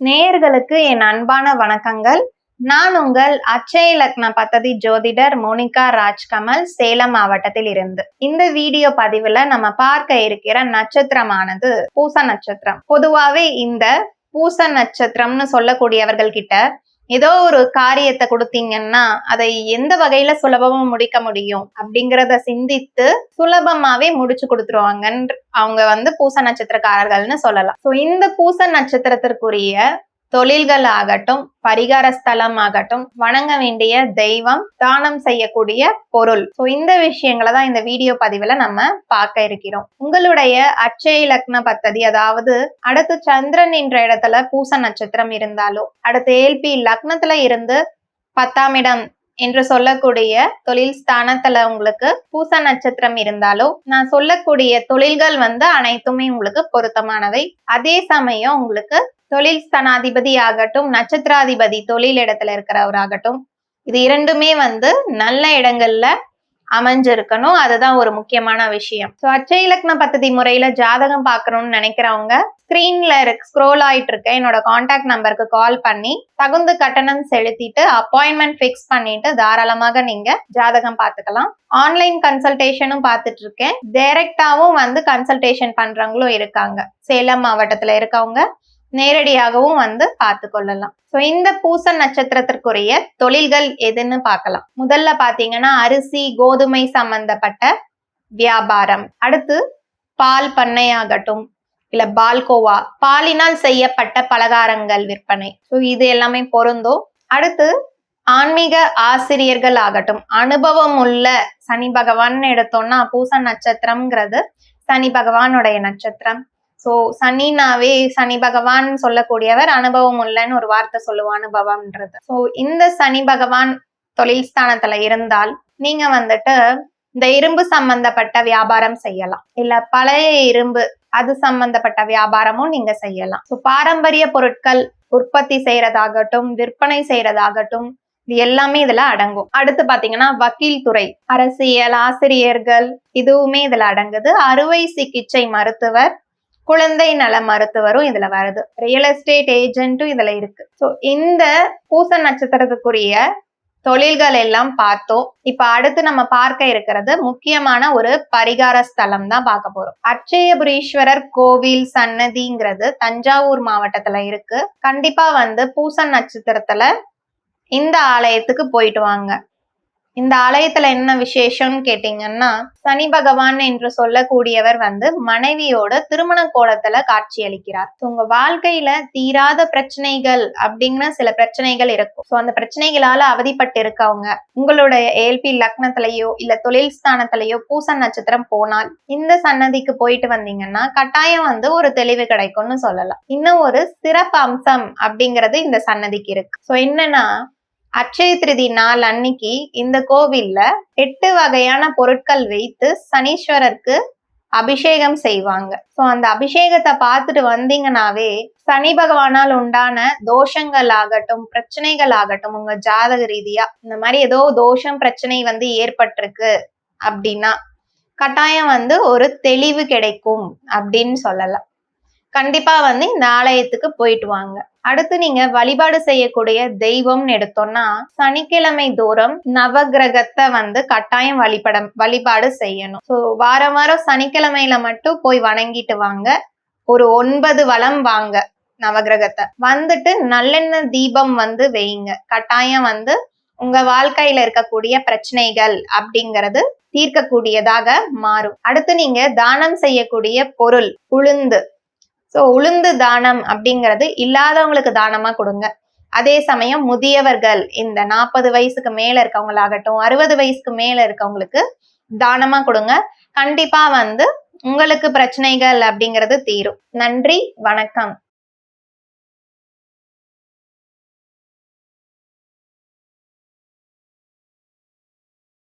நேயர்களுக்கு என் அன்பான வணக்கங்கள். நான் உங்கள் அட்சய லக்ன பத்ததி ஜோதிடர் மோனிகா ராஜ்கமல், சேலம் மாவட்டத்தில் இருந்து. இந்த வீடியோ பதிவுல நம்ம பார்க்க இருக்கிற நட்சத்திரமானது பூச நட்சத்திரம். பொதுவாவே இந்த பூச நட்சத்திரம்னு சொல்லக்கூடியவர்கள் கிட்ட ஏதோ ஒரு காரியத்தை கொடுத்தீங்கன்னா அதை எந்த வகையில சுலபமா முடிக்க முடியும் அப்படிங்கிறத சிந்தித்து சுலபமாவே முடிச்சு கொடுத்துருவாங்கன்னு அவங்க பூச நட்சத்திரக்காரர்கள்னு சொல்லலாம். சோ இந்த பூச நட்சத்திரத்திற்குரிய தொழில்கள் ஆகட்டும், பரிகார ஸ்தலம் ஆகட்டும், வணங்க வேண்டிய தெய்வம், தானம் செய்யக்கூடிய பொருள், சோ இந்த விஷயங்களை தான் இந்த வீடியோ பதிவுல நம்ம பார்க்க இருக்கிறோம். உங்களுடைய அட்சய லக்ன பத்ததி, அதாவது அடுத்து சந்திரன் என்ற இடத்துல பூச நட்சத்திரம் இருந்தாலோ, அடுத்து ஏல்பி லக்னத்துல இருந்து 10ஆம் இடம் என்று சொல்லக்கூடிய தொழில் ஸ்தானத்துல உங்களுக்கு பூச நட்சத்திரம் இருந்தாலோ, நான் சொல்லக்கூடிய தொழில்கள் அனைத்துமே உங்களுக்கு பொருத்தமானவை. அதே சமயம் உங்களுக்கு தொழில் ஸ்தானாதிபதி ஆகட்டும், நட்சத்திராதிபதி தொழில் இடத்துல இருக்கிறவராகட்டும், இது இரண்டுமே நல்ல இடங்கள்ல அமைஞ்சிருக்கணும். அதுதான் ஒரு முக்கியமான விஷயம். சோ அட்சய லக்ன பத்ததி முறையில ஜாதகம் பார்க்கணும்னு நினைக்கிறவங்க ஸ்கிரீன்ல ஸ்க்ரோல் ஆயிட்டு இருக்க என்னோட கான்டாக்ட் நம்பருக்கு கால் பண்ணி தகுந்த கட்டணம் செலுத்திட்டு அப்பாயின்மெண்ட் பிக்ஸ் பண்ணிட்டு தாராளமாக நீங்க ஜாதகம் பார்த்துக்கலாம். ஆன்லைன் கன்சல்டேஷனும் பார்த்துட்டு இருக்கேன். டைரக்டாவும் கன்சல்டேஷன் பண்றவங்களும் இருக்காங்க. சேலம் மாவட்டத்துல இருக்கவங்க நேரடியாகவும் பார்த்து கொள்ளலாம். சோ இந்த பூச நட்சத்திரத்திற்குரிய தொழில்கள் எதுன்னு பார்க்கலாம். முதல்ல பாத்தீங்கன்னா அரிசி, கோதுமை சம்பந்தப்பட்ட வியாபாரம். அடுத்து பால் பண்ணையாகட்டும், இல்ல பால்கோவா, பாலினால் செய்யப்பட்ட பலகாரங்கள் விற்பனை. சோ இது எல்லாமே பொருந்தும். அடுத்து ஆன்மீக ஆசிரியர்கள் ஆகட்டும், அனுபவம் உள்ள சனி பகவான் எடுத்தோம்னா பூச நட்சத்திரம்ங்கிறது சனி பகவானுடைய நட்சத்திரம். சோ சனினாவே சனி பகவான் சொல்லக்கூடியவர் அனுபவம் உள்ளன்னு ஒரு வார்த்தை சொல்லுவோம், அனுபவம்ன்றது. சோ இந்த சனி பகவான் தொழில் ஸ்தானத்துல இருந்தால் நீங்க இந்த இரும்பு சம்பந்தப்பட்ட வியாபாரம் செய்யலாம், இல்ல பழைய இரும்பு அது சம்பந்தப்பட்ட வியாபாரமும் நீங்க செய்யலாம். சோ பாரம்பரிய பொருட்கள் உற்பத்தி செய்யறதாகட்டும், விற்பனை செய்யறதாகட்டும், இது எல்லாமே இதுல அடங்கும். அடுத்து பாத்தீங்கன்னா வக்கீல் துறை, அரசியல், ஆசிரியர்கள், இதுவுமே இதுல அடங்குது. அறுவை சிகிச்சை மருத்துவர், குழந்தை நல மருத்துவரும் இதுல வருது. ரியல் எஸ்டேட் ஏஜென்ட்டும் இதுல இருக்கு. சோ இந்த பூச நட்சத்திரத்துக்குரிய தொழில்கள் எல்லாம் பார்த்தோம். இப்ப அடுத்து நம்ம பார்க்க இருக்கிறது முக்கியமான ஒரு பரிகார ஸ்தலம் தான் பார்க்க போறோம். அட்சயபுரீஸ்வரர் கோவில் சன்னதிங்கிறது தஞ்சாவூர் மாவட்டத்துல இருக்கு. கண்டிப்பா பூச நட்சத்திரத்துல இந்த ஆலயத்துக்கு போயிட்டு வாங்க. இந்த ஆலயத்துல என்ன விசேஷம்னு கேட்டீங்கன்னா, சனி பகவான் என்று சொல்லக்கூடியவர் மனைவியோட திருமண கோலத்துல காட்சி அளிக்கிறார். உங்க வாழ்க்கையில தீராத பிரச்சனைகள் அப்படிங்கிற சில பிரச்சனைகள் இருக்கும். சோ அந்த பிரச்சனைகளால அவதிப்பட்டு இருக்கவங்க உங்களுடைய ஏல்பி லக்னத்திலேயோ இல்ல தொழில் ஸ்தானத்திலேயோ பூச நட்சத்திரம் போனால் இந்த சன்னதிக்கு போயிட்டு வந்தீங்கன்னா கட்டாயம் ஒரு தெளிவு கிடைக்கும்னு சொல்லலாம். இன்னும் ஒரு சிறப்பு அம்சம் அப்படிங்கிறது இந்த சன்னதிக்கு இருக்கு. சோ என்னன்னா, அட்சய திருதி நாள் அன்னைக்கு இந்த கோவில்ல 8 வகையான பொருட்கள் வைத்து சனீஸ்வரருக்கு அபிஷேகம் செய்வாங்க. சோ அந்த அபிஷேகத்தை பார்த்துட்டு வந்தீங்கன்னாவே சனி பகவானால் உண்டான தோஷங்கள் ஆகட்டும், பிரச்சனைகள் ஆகட்டும், உங்க ஜாதக ரீதியா இந்த மாதிரி ஏதோ தோஷம் பிரச்சனை ஏற்பட்டிருக்கு அப்படின்னா கட்டாயம் ஒரு தெளிவு கிடைக்கும் அப்படின்னு சொல்லலாம். கண்டிப்பா இந்த ஆலயத்துக்கு போயிட்டு வாங்க. அடுத்து நீங்க வழிபாடு செய்யக்கூடிய தெய்வம்னு எடுத்தோம்னா சனிக்கிழமை தோறும் நவகிரகத்தை கட்டாயம் வழிபாடு செய்யணும். சோ வாரம் சனிக்கிழமையில மட்டும் போய் வணங்கிட்டு வாங்க. ஒரு 9 வலம் வாங்க நவகிரகத்தை வந்துட்டு நல்லெண்ணெய் தீபம் வைங்க. கட்டாயம் உங்க வாழ்க்கையில இருக்கக்கூடிய பிரச்சனைகள் அப்படிங்கிறது தீர்க்கக்கூடியதாக மாறும். அடுத்து நீங்க தானம் செய்யக்கூடிய பொருள் உளுந்து. சோ உளுந்து தானம் அப்படிங்கிறது இல்லாதவங்களுக்கு தானமா கொடுங்க. அதே சமயம் முதியவர்கள், இந்த 40 வயசுக்கு மேல இருக்கவங்களாகட்டும், 60 வயசுக்கு மேல இருக்கவங்களுக்கு தானமா கொடுங்க. கண்டிப்பா உங்களுக்கு பிரச்சனைகள் அப்படிங்கிறது தீரும். நன்றி, வணக்கம்.